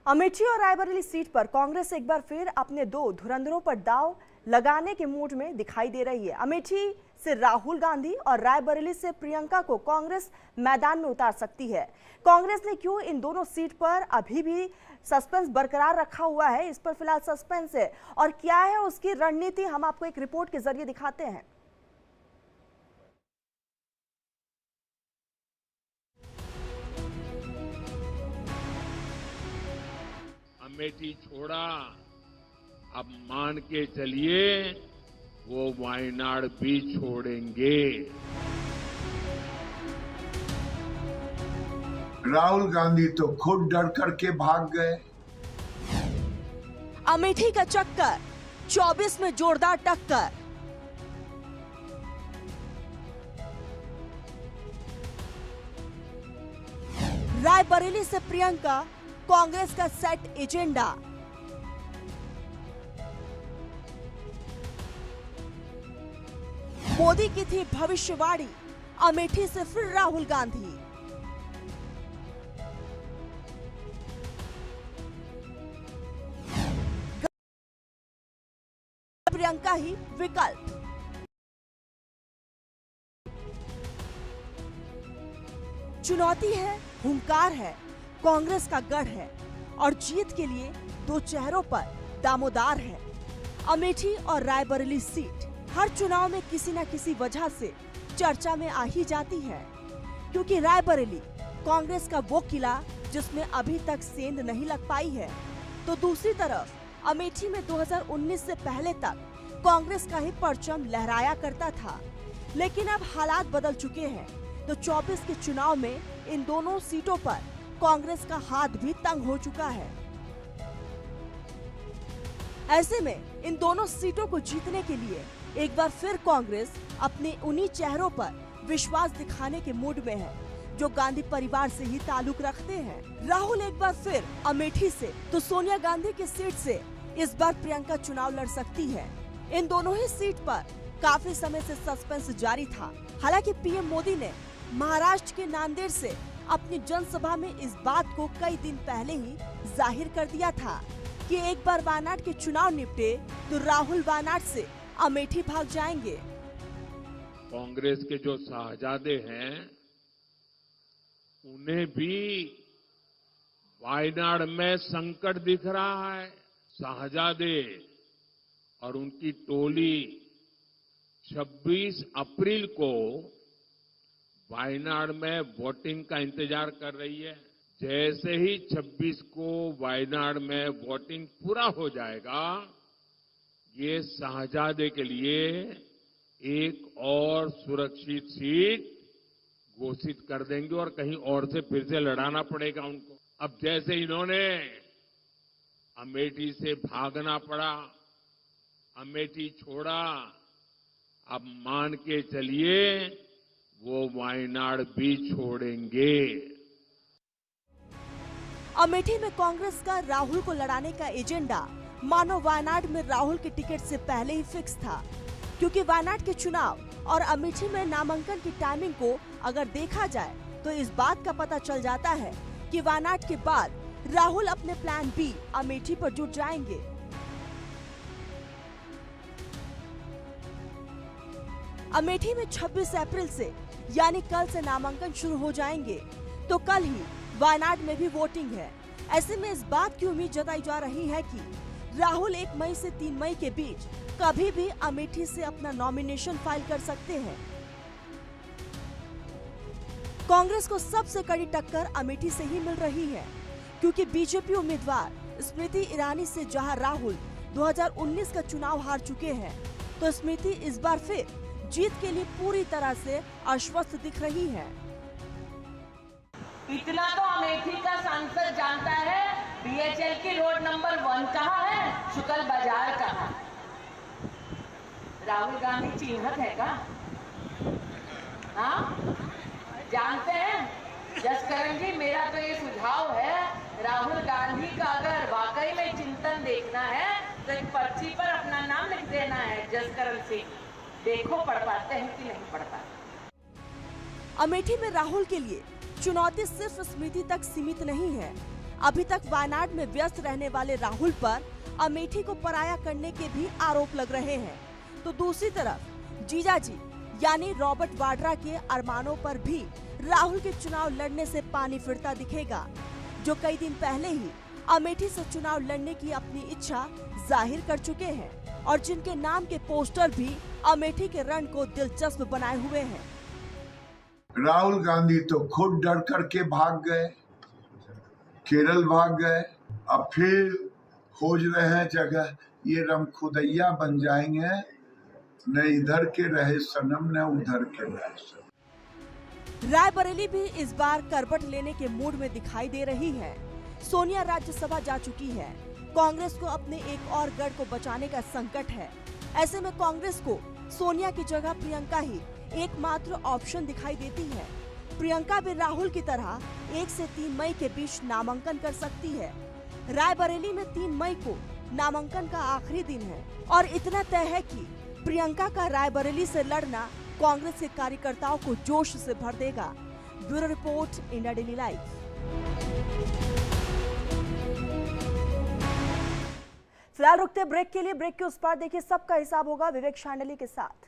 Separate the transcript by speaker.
Speaker 1: अमेठी और रायबरेली सीट पर कांग्रेस एक बार फिर अपने दो धुरंधरों पर दांव लगाने के मूड में दिखाई दे रही है। अमेठी से राहुल गांधी और रायबरेली से प्रियंका को कांग्रेस मैदान में उतार सकती है। कांग्रेस ने क्यों इन दोनों सीट पर अभी भी सस्पेंस बरकरार रखा हुआ है, इस पर फिलहाल सस्पेंस है और क्या है उसकी रणनीति, हम आपको एक रिपोर्ट के जरिए दिखाते हैं।
Speaker 2: अमेठी छोड़ा, अब मान के चलिए वो वायनाड भी छोड़ेंगे।
Speaker 3: राहुल गांधी तो खुद डर करके भाग गए।
Speaker 1: अमेठी का चक्कर, 24 में जोरदार टक्कर। रायबरेली से प्रियंका, कांग्रेस का सेट एजेंडा। मोदी की थी भविष्यवाणी, अमेठी से फिर राहुल गांधी। प्रियंका ही विकल्प। चुनौती है, हुंकार है, कांग्रेस का गढ़ है और जीत के लिए दो चेहरों पर दामोदार है। अमेठी और रायबरेली सीट हर चुनाव में किसी न किसी वजह से चर्चा में आ ही जाती है, क्योंकि रायबरेली कांग्रेस का वो किला जिसमें अभी तक सेंध नहीं लग पाई है, तो दूसरी तरफ अमेठी में 2019 से पहले तक कांग्रेस का ही परचम लहराया करता था। लेकिन अब हालात बदल चुके हैं, तो 24 के चुनाव में इन दोनों सीटों पर कांग्रेस का हाथ भी तंग हो चुका है। ऐसे में इन दोनों सीटों को जीतने के लिए एक बार फिर कांग्रेस अपने उन्हीं चेहरों पर विश्वास दिखाने के मूड में है जो गांधी परिवार से ही ताल्लुक रखते हैं। राहुल एक बार फिर अमेठी से, तो सोनिया गांधी की सीट से इस बार प्रियंका चुनाव लड़ सकती है। इन दोनों ही सीट पर काफी समय से सस्पेंस जारी था। हालांकि पीएम मोदी ने महाराष्ट्र के नांदेड़ से अपनी जनसभा में इस बात को कई दिन पहले ही जाहिर कर दिया था कि एक बार वायनाड के चुनाव निपटे तो राहुल वायनाड से अमेठी भाग जाएंगे।
Speaker 2: कांग्रेस के जो शाहजादे हैं उन्हें भी वायनाड में संकट दिख रहा है। शाहजादे और उनकी टोली 26 अप्रैल को वायनाड में वोटिंग का इंतजार कर रही है। जैसे ही 26 को वायनाड में वोटिंग पूरा हो जाएगा, ये शाहजादे के लिए एक और सुरक्षित सीट घोषित कर देंगे और कहीं और से फिर से लड़ाना पड़ेगा उनको। अब जैसे इन्होंने अमेठी से भागना पड़ा, अमेठी छोड़ा, अब मान के चलिए वो वायनाड भी छोड़ेंगे।
Speaker 1: अमेठी में कांग्रेस का राहुल को लड़ाने का एजेंडा मानो वायनाड में राहुल के टिकट से पहले ही फिक्स था, क्योंकि वायनाड के चुनाव और अमेठी में नामांकन की टाइमिंग को अगर देखा जाए तो इस बात का पता चल जाता है कि वायनाड के बाद राहुल अपने प्लान बी अमेठी पर जुट जाएंगे। अमेठी में 26 अप्रैल से यानी कल से नामांकन शुरू हो जाएंगे, तो कल ही वायनाड में भी वोटिंग है। ऐसे में इस बात की उम्मीद जताई जा रही है कि राहुल 1 मई से 3 मई के बीच कभी भी अमेठी से अपना नॉमिनेशन फाइल कर सकते हैं। कांग्रेस को सबसे कड़ी टक्कर अमेठी से ही मिल रही है, क्योंकि बीजेपी उम्मीदवार स्मृति ईरानी से जहां राहुल 2019 का चुनाव हार चुके हैं, तो स्मृति इस बार फिर जीत के लिए पूरी तरह से आश्वस्त दिख रही है।
Speaker 4: इतना तो अमेठी का सांसद जानता है, बीएचएल की रोड नंबर 1 कहाँ है, शुक्ल बाजार कहाँ। राहुल गांधी चिन्हत है का? हाँ, जानते हैं जसकरण जी, मेरा तो ये सुझाव है, राहुल गांधी का अगर वाकई में चिंतन देखना है तो एक पर्ची पर अपना नाम लिख देना है, जसकरण सिंह। देखो पढ़ पाते हैं कि नहीं पढ़ पाते।
Speaker 1: अमेठी में राहुल के लिए चुनौती सिर्फ स्मृति तक सीमित नहीं है। अभी तक वायनाड में व्यस्त रहने वाले राहुल पर अमेठी को पराया करने के भी आरोप लग रहे हैं। तो दूसरी तरफ जीजाजी यानी रॉबर्ट वाड्रा के अरमानों पर भी राहुल के चुनाव लड़ने से पानी फिरता दिखेगा, जो कई दिन पहले ही अमेठी से चुनाव लड़ने की अपनी इच्छा जाहिर कर चुके हैं और जिनके नाम के पोस्टर भी अमेठी के रण को दिलचस्प बनाए हुए हैं।
Speaker 3: राहुल गांधी तो खुद डर करके भाग गए, केरल भाग गए, अब फिर खोज रहे हैं जगह। ये रमखुदैया बन जाएंगे, न इधर के रहे सनम न उधर के रहे सनम।
Speaker 1: रायबरेली भी इस बार करवट लेने के मूड में दिखाई दे रही है। सोनिया राज्यसभा जा चुकी है। कांग्रेस को अपने एक और गढ़ को बचाने का संकट है। ऐसे में कांग्रेस को सोनिया की जगह प्रियंका ही एकमात्र ऑप्शन दिखाई देती है। प्रियंका भी राहुल की तरह 1 से 3 मई के बीच नामांकन कर सकती है। रायबरेली में 3 मई को नामांकन का आखिरी दिन है और इतना तय है कि प्रियंका का रायबरेली से लड़ना कांग्रेस के कार्यकर्ताओं को जोश से भर देगा। Bureau report, India daily live. फिलहाल रुकते ब्रेक के लिए। ब्रेक के उस पार देखिए सबका हिसाब होगा विवेक शांडली के साथ।